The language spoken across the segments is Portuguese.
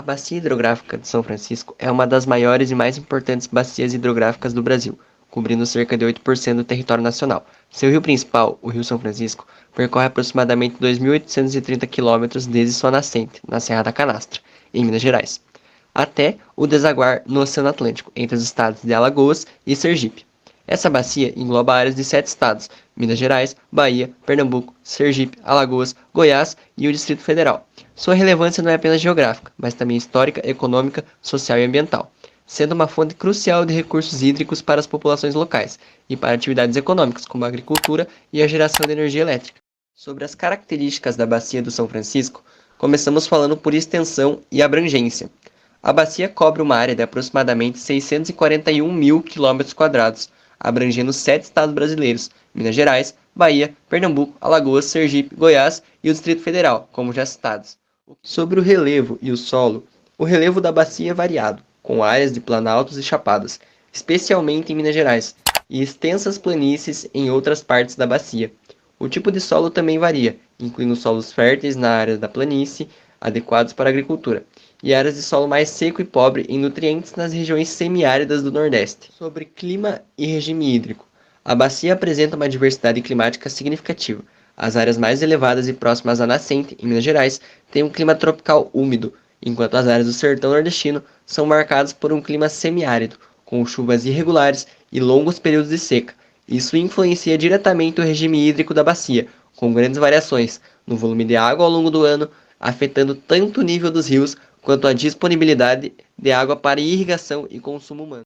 Bacia Hidrográfica de São Francisco é uma das maiores e mais importantes bacias hidrográficas do Brasil, cobrindo cerca de 8% do território nacional. Seu rio principal, o Rio São Francisco, percorre aproximadamente 2.830 quilômetros desde sua nascente, na Serra da Canastra, em Minas Gerais, até o desaguar no Oceano Atlântico, entre os estados de Alagoas e Sergipe. Essa bacia engloba áreas de 7 estados: Minas Gerais, Bahia, Pernambuco, Sergipe, Alagoas, Goiás e o Distrito Federal. Sua relevância não é apenas geográfica, mas também histórica, econômica, social e ambiental, sendo uma fonte crucial de recursos hídricos para as populações locais e para atividades econômicas, como a agricultura e a geração de energia elétrica. Sobre as características da Bacia do São Francisco, começamos falando por extensão e abrangência. A bacia cobre uma área de aproximadamente 641 mil quilômetros quadrados, abrangendo 7 estados brasileiros: Minas Gerais, Bahia, Pernambuco, Alagoas, Sergipe, Goiás e o Distrito Federal, como já citados. Sobre o relevo e o solo, o relevo da bacia é variado, com áreas de planaltos e chapadas, especialmente em Minas Gerais, e extensas planícies em outras partes da bacia. O tipo de solo também varia, incluindo solos férteis na área da planície, adequados para a agricultura, e áreas de solo mais seco e pobre em nutrientes nas regiões semiáridas do Nordeste. Sobre clima e regime hídrico, a bacia apresenta uma diversidade climática significativa. As áreas mais elevadas e próximas à nascente, em Minas Gerais, têm um clima tropical úmido, enquanto as áreas do sertão nordestino são marcadas por um clima semiárido, com chuvas irregulares e longos períodos de seca. Isso influencia diretamente o regime hídrico da bacia, com grandes variações no volume de água ao longo do ano, afetando tanto o nível dos rios quanto a disponibilidade de água para irrigação e consumo humano.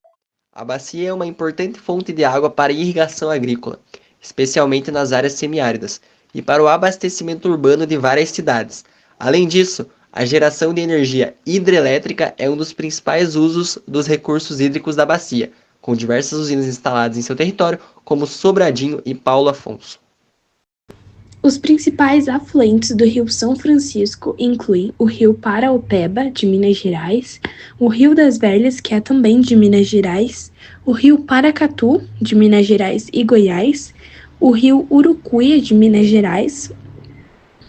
A bacia é uma importante fonte de água para irrigação agrícola, especialmente nas áreas semiáridas, e para o abastecimento urbano de várias cidades. Além disso, a geração de energia hidrelétrica é um dos principais usos dos recursos hídricos da bacia, com diversas usinas instaladas em seu território, como Sobradinho e Paulo Afonso. Os principais afluentes do Rio São Francisco incluem o Rio Paraopeba, de Minas Gerais, o Rio das Velhas, que é também de Minas Gerais, o Rio Paracatu, de Minas Gerais e Goiás, o Rio Urucuia, de Minas Gerais,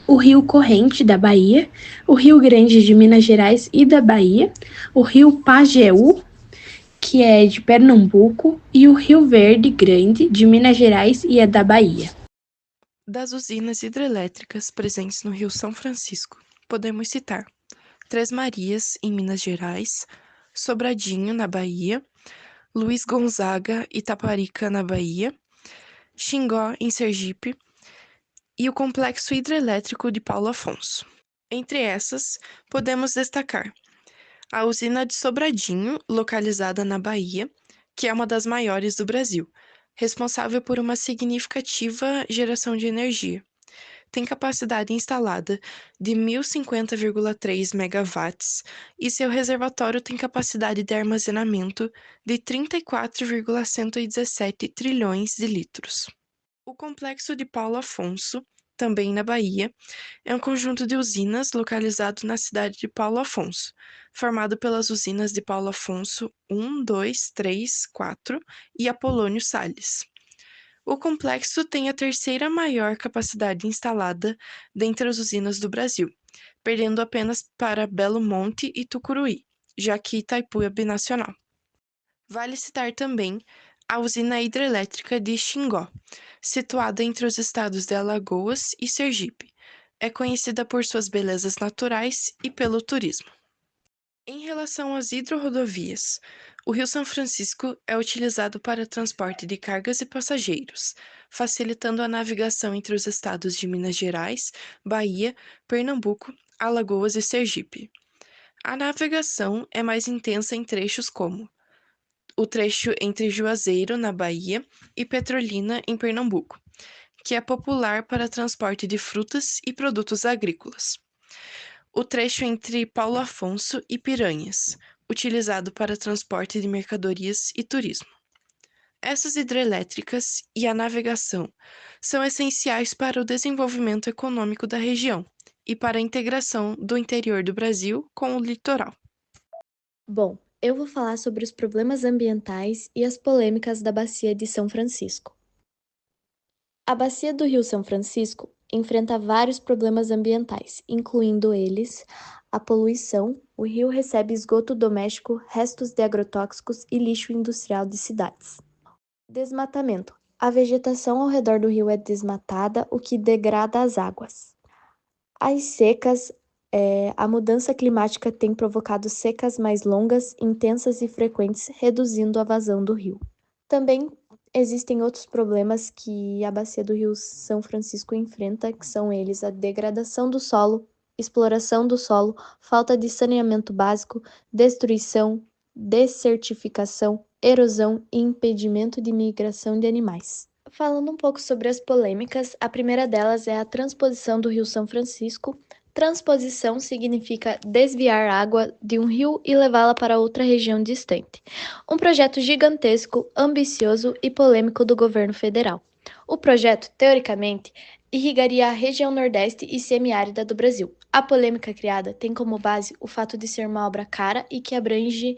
o Rio Corrente, da Bahia, o Rio Grande, de Minas Gerais e da Bahia, o Rio Pajeú, que é de Pernambuco, e o Rio Verde Grande, de Minas Gerais e é da Bahia. Das usinas hidrelétricas presentes no Rio São Francisco, podemos citar Três Marias, em Minas Gerais, Sobradinho, na Bahia, Luiz Gonzaga, Itaparica, na Bahia, Xingó, em Sergipe, e o Complexo Hidrelétrico de Paulo Afonso. Entre essas, podemos destacar a usina de Sobradinho, localizada na Bahia, que é uma das maiores do Brasil, responsável por uma significativa geração de energia. Tem capacidade instalada de 1.050,3 megawatts e seu reservatório tem capacidade de armazenamento de 34,117 trilhões de litros. O complexo de Paulo Afonso, também na Bahia, é um conjunto de usinas localizado na cidade de Paulo Afonso, formado pelas usinas de Paulo Afonso 1, 2, 3, 4 e Apolônio Salles. O complexo tem a terceira maior capacidade instalada dentre as usinas do Brasil, perdendo apenas para Belo Monte e Tucuruí, já que Itaipu é binacional. Vale citar também a usina hidrelétrica de Xingó, situada entre os estados de Alagoas e Sergipe. É conhecida por suas belezas naturais e pelo turismo. Em relação às hidrorodovias, o Rio São Francisco é utilizado para transporte de cargas e passageiros, facilitando a navegação entre os estados de Minas Gerais, Bahia, Pernambuco, Alagoas e Sergipe. A navegação é mais intensa em trechos como o trecho entre Juazeiro, na Bahia, e Petrolina, em Pernambuco, que é popular para transporte de frutas e produtos agrícolas. O trecho entre Paulo Afonso e Piranhas, utilizado para transporte de mercadorias e turismo. Essas hidrelétricas e a navegação são essenciais para o desenvolvimento econômico da região e para a integração do interior do Brasil com o litoral. Bom, eu vou falar sobre os problemas ambientais e as polêmicas da Bacia de São Francisco. A Bacia do Rio São Francisco enfrenta vários problemas ambientais, incluindo eles a poluição O rio recebe esgoto doméstico, restos de agrotóxicos e lixo industrial de cidades. Desmatamento. A vegetação ao redor do rio é desmatada, o que degrada as águas. As secas. A mudança climática tem provocado secas mais longas, intensas e frequentes, reduzindo a vazão do rio. Também existem outros problemas que a bacia do Rio São Francisco enfrenta, que são eles a degradação do solo, exploração do solo, falta de saneamento básico, destruição, desertificação, erosão e impedimento de migração de animais. Falando um pouco sobre as polêmicas, a primeira delas é a transposição do Rio São Francisco. Transposição significa desviar água de um rio e levá-la para outra região distante. Um projeto gigantesco, ambicioso e polêmico do governo federal. O projeto, teoricamente, irrigaria a região nordeste e semiárida do Brasil. A polêmica criada tem como base o fato de ser uma obra cara e que abrange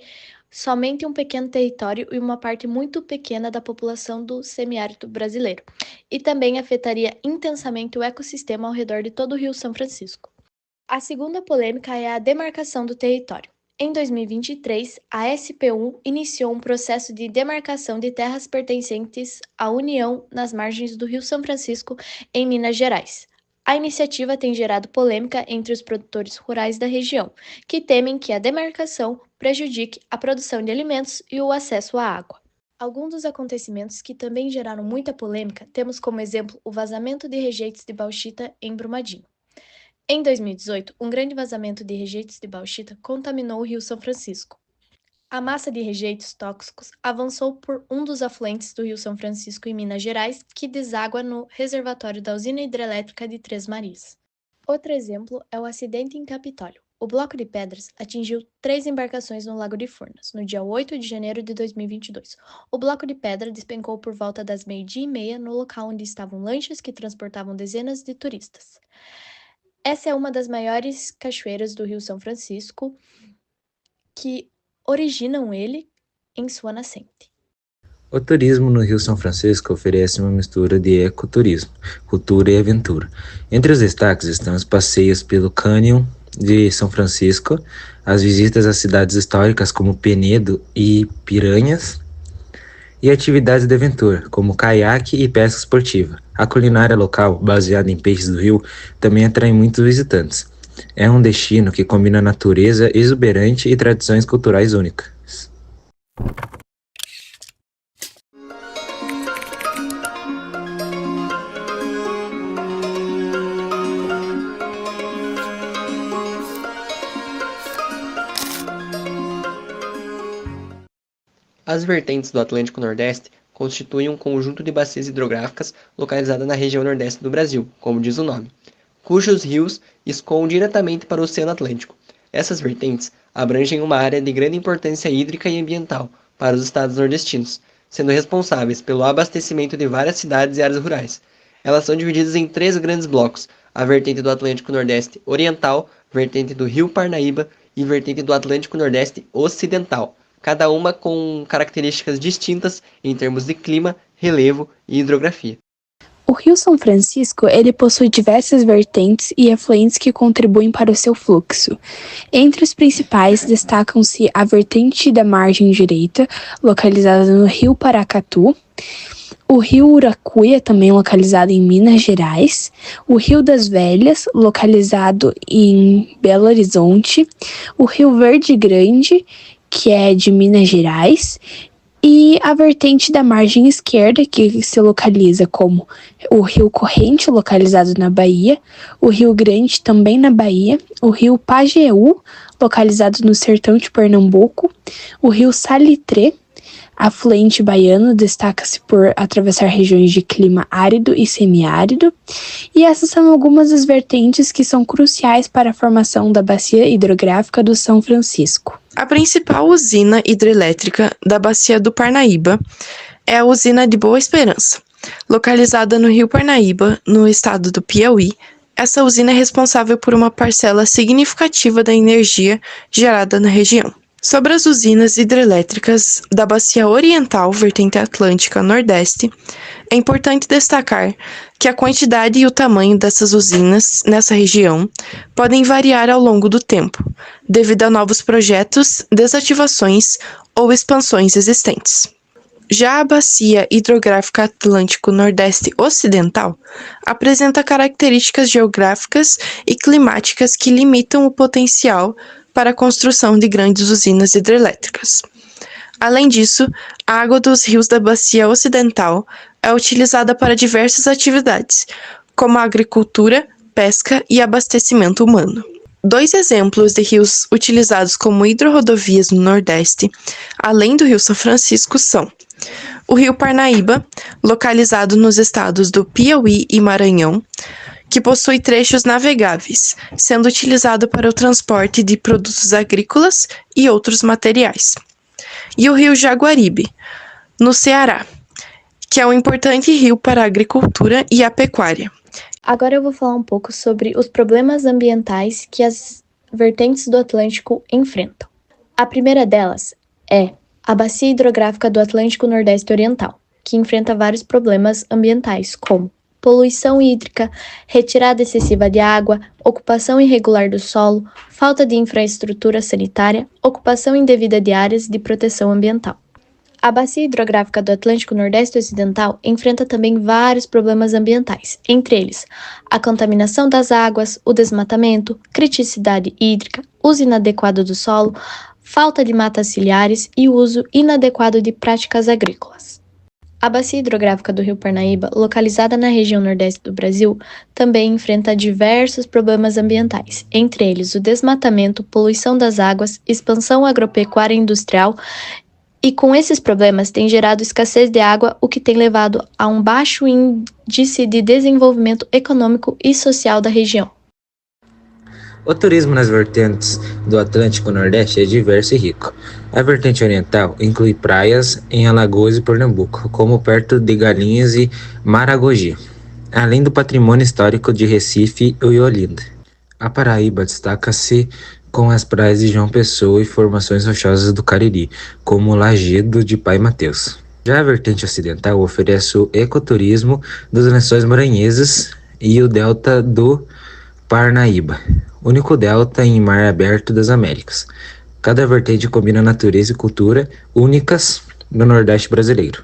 somente um pequeno território e uma parte muito pequena da população do semiárido brasileiro, e também afetaria intensamente o ecossistema ao redor de todo o Rio São Francisco. A segunda polêmica é a demarcação do território. Em 2023, a SP1 iniciou um processo de demarcação de terras pertencentes à União nas margens do Rio São Francisco, em Minas Gerais. A iniciativa tem gerado polêmica entre os produtores rurais da região, que temem que a demarcação prejudique a produção de alimentos e o acesso à água. Alguns dos acontecimentos que também geraram muita polêmica temos como exemplo o vazamento de rejeitos de bauxita em Brumadinho. Em 2018, um grande vazamento de rejeitos de bauxita contaminou o Rio São Francisco. A massa de rejeitos tóxicos avançou por um dos afluentes do Rio São Francisco em Minas Gerais, que deságua no reservatório da usina hidrelétrica de Três Marias. Outro exemplo é o acidente em Capitólio. O bloco de pedras atingiu 3 embarcações no Lago de Furnas, no dia 8 de janeiro de 2022. O bloco de pedra despencou por volta das 12h30 no local onde estavam lanchas que transportavam dezenas de turistas. Essa é uma das maiores cachoeiras do Rio São Francisco, que originam ele em sua nascente. O turismo no Rio São Francisco oferece uma mistura de ecoturismo, cultura e aventura. Entre os destaques estão os passeios pelo Cânion de São Francisco, as visitas às cidades históricas como Penedo e Piranhas, e atividades de aventura, como caiaque e pesca esportiva. A culinária local, baseada em peixes do rio, também atrai muitos visitantes. É um destino que combina natureza exuberante e tradições culturais únicas. As vertentes do Atlântico Nordeste constituem um conjunto de bacias hidrográficas localizada na região nordeste do Brasil, como diz o nome, cujos rios escoam diretamente para o Oceano Atlântico. Essas vertentes abrangem uma área de grande importância hídrica e ambiental para os estados nordestinos, sendo responsáveis pelo abastecimento de várias cidades e áreas rurais. Elas são divididas em 3 grandes blocos: a vertente do Atlântico Nordeste Oriental, vertente do Rio Parnaíba e vertente do Atlântico Nordeste Ocidental, cada uma com características distintas em termos de clima, relevo e hidrografia. O Rio São Francisco, ele possui diversas vertentes e afluentes que contribuem para o seu fluxo. Entre os principais destacam-se a vertente da margem direita, localizada no Rio Paracatu, o Rio Uracuia, também localizado em Minas Gerais, o Rio das Velhas, localizado em Belo Horizonte, o Rio Verde Grande, que é de Minas Gerais, e a vertente da margem esquerda, que se localiza como o Rio Corrente, localizado na Bahia, o Rio Grande, também na Bahia, o Rio Pajeú, localizado no sertão de Pernambuco, o Rio Salitre, afluente baiano, destaca-se por atravessar regiões de clima árido e semiárido, e essas são algumas das vertentes que são cruciais para a formação da bacia hidrográfica do São Francisco. A principal usina hidrelétrica da bacia do Parnaíba é a usina de Boa Esperança. Localizada no Rio Parnaíba, no estado do Piauí, essa usina é responsável por uma parcela significativa da energia gerada na região. Sobre as usinas hidrelétricas da Bacia Oriental, vertente atlântica Nordeste, é importante destacar que a quantidade e o tamanho dessas usinas nessa região podem variar ao longo do tempo, devido a novos projetos, desativações ou expansões existentes. Já a Bacia Hidrográfica Atlântico Nordeste Ocidental apresenta características geográficas e climáticas que limitam o potencial para a construção de grandes usinas hidrelétricas. Além disso, a água dos rios da Bacia Ocidental é utilizada para diversas atividades, como a agricultura, pesca e abastecimento humano. 2 exemplos de rios utilizados como hidrorodovias no Nordeste, além do Rio São Francisco, são o Rio Parnaíba, localizado nos estados do Piauí e Maranhão, que possui trechos navegáveis, sendo utilizado para o transporte de produtos agrícolas e outros materiais. E o Rio Jaguaribe, no Ceará, que é um importante rio para a agricultura e a pecuária. Agora eu vou falar um pouco sobre os problemas ambientais que as vertentes do Atlântico enfrentam. A primeira delas é a Bacia Hidrográfica do Atlântico Nordeste Oriental, que enfrenta vários problemas ambientais, como poluição hídrica, retirada excessiva de água, ocupação irregular do solo, falta de infraestrutura sanitária, ocupação indevida de áreas de proteção ambiental. A Bacia Hidrográfica do Atlântico Nordeste Ocidental enfrenta também vários problemas ambientais, entre eles a contaminação das águas, o desmatamento, criticidade hídrica, uso inadequado do solo, falta de matas ciliares e uso inadequado de práticas agrícolas. A Bacia Hidrográfica do Rio Parnaíba, localizada na região nordeste do Brasil, também enfrenta diversos problemas ambientais, entre eles o desmatamento, poluição das águas, expansão agropecuária e industrial, e com esses problemas tem gerado escassez de água, o que tem levado a um baixo índice de desenvolvimento econômico e social da região. O turismo nas vertentes do Atlântico Nordeste é diverso e rico. A vertente oriental inclui praias em Alagoas e Pernambuco, como perto de Galinhas e Maragogi, além do patrimônio histórico de Recife e Olinda. A Paraíba destaca-se com as praias de João Pessoa e formações rochosas do Cariri, como o Lajedo de Pai Mateus. Já a vertente ocidental oferece o ecoturismo dos Lençóis Maranhenses e o delta do Parnaíba, único delta em mar aberto das Américas. Cada vertente combina natureza e cultura únicas no Nordeste brasileiro.